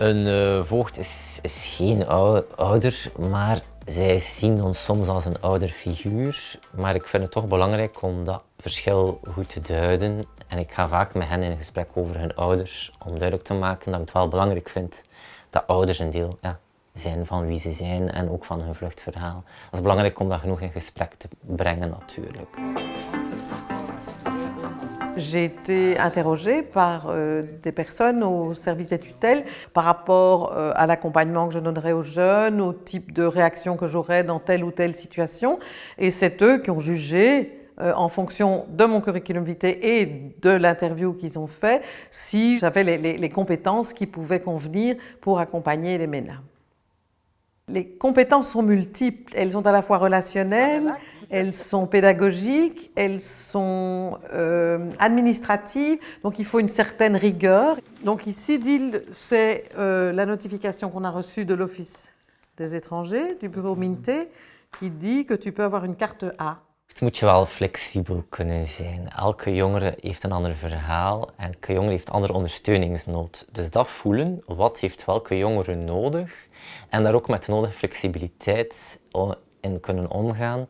Een voogd is geen ouder, maar zij zien ons soms als een ouderfiguur. Maar ik vind het toch belangrijk om dat verschil goed te duiden. En ik ga vaak met hen in gesprek over hun ouders, om duidelijk te maken dat ik het wel belangrijk vind dat ouders een deel zijn van wie ze zijn en ook van hun vluchtverhaal. Dat is belangrijk om dat genoeg in gesprek te brengen natuurlijk. J'ai été interrogée par des personnes au service des tutelles par rapport à l'accompagnement que je donnerais aux jeunes, au type de réaction que j'aurais dans telle ou telle situation. Et c'est eux qui ont jugé, en fonction de mon curriculum vitae et de l'interview qu'ils ont fait, si j'avais les compétences qui pouvaient convenir pour accompagner les MENA. Les compétences sont multiples, elles sont à la fois relationnelles, elles sont pédagogiques, elles sont administratives, donc il faut une certaine rigueur. Donc ici, DIL, c'est la notification qu'on a reçue de l'Office des étrangers, du bureau MINTE, qui dit que tu peux avoir une carte A. Het moet je wel flexibel kunnen zijn. Elke jongere heeft een ander verhaal en elke jongere heeft andere ondersteuningsnood. Dus dat voelen, wat heeft welke jongere nodig en daar ook met de nodige flexibiliteit in kunnen omgaan,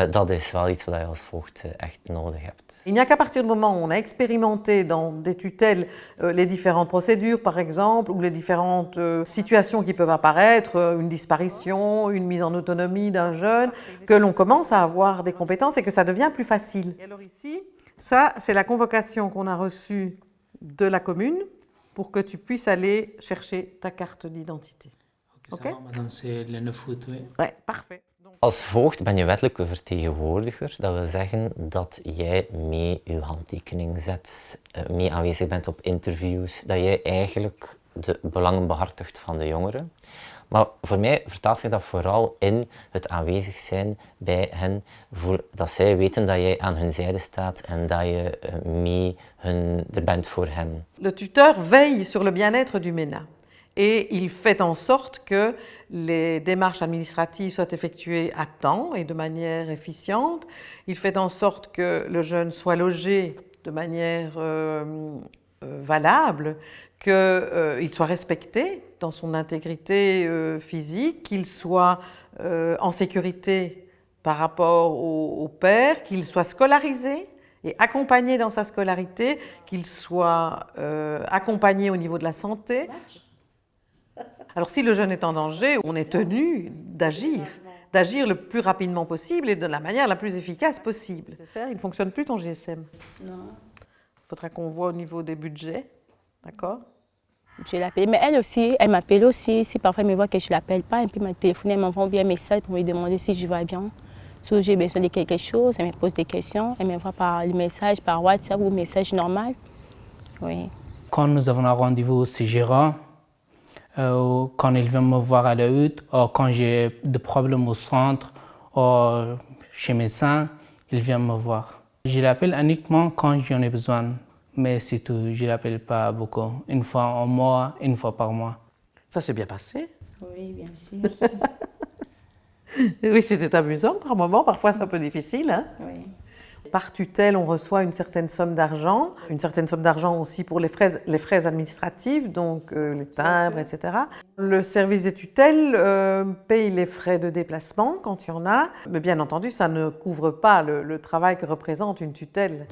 dat is wel iets wat je als voogd echt nodig hebt. Il n'y a qu'à partir du moment où on a expérimenté dans des tutelles les différentes procédures par exemple, ou les différentes situations qui peuvent apparaître, une disparition, une mise en autonomie d'un jeune, que l'on commence à avoir des compétences et que ça devient plus facile. Et alors ici, ça c'est la convocation qu'on a reçue de la commune pour que tu puisses aller chercher ta carte d'identité. Ok, madame, c'est le 9 août, oui. Ouais, parfait. Als voogd ben je wettelijke vertegenwoordiger. Dat wil zeggen dat jij mee je handtekening zet, mee aanwezig bent op interviews, dat jij eigenlijk de belangen behartigt van de jongeren. Maar voor mij vertaalt zich dat vooral in het aanwezig zijn bij hen, dat zij weten dat jij aan hun zijde staat en dat je mee er bent voor hen. Le tuteur veille sur le bien-être du MENA. Et il fait en sorte que les démarches administratives soient effectuées à temps et de manière efficiente. Il fait en sorte que le jeune soit logé de manière valable, qu'il soit respecté dans son intégrité physique, qu'il soit en sécurité par rapport au père, qu'il soit scolarisé et accompagné dans sa scolarité, qu'il soit accompagné au niveau de la santé. Alors si le jeune est en danger, on est tenu d'agir le plus rapidement possible et de la manière la plus efficace possible. Il ne fonctionne plus ton GSM. Non. Il faudra qu'on voit au niveau des budgets, d'accord? Je l'appelle, mais elle aussi, elle m'appelle aussi. Si parfois elle me voit que je ne l'appelle pas, et puis elle m'a téléphoné, elle m'envoie un message pour me demander si je vais bien. Si j'ai besoin de quelque chose, elle me pose des questions, elle m'envoie par le message, par WhatsApp ou message normal. Oui. Quand nous avons un rendez-vous au Gérard, quand il vient me voir à la hutte, ou quand j'ai des problèmes au centre, ou chez le médecin, il vient me voir. Je l'appelle uniquement quand j'en ai besoin, mais c'est tout, je ne l'appelle pas beaucoup. Une fois en mois, une fois par mois. Ça s'est bien passé? Oui, bien sûr. Oui, c'était amusant par moments, parfois c'est un peu difficile. Hein? Oui. Par tutelle, on reçoit une certaine somme d'argent aussi pour les frais administratifs, donc les timbres, etc. Le service des tutelles paye les frais de déplacement quand il y en a, mais bien entendu, ça ne couvre pas le travail que représente une tutelle.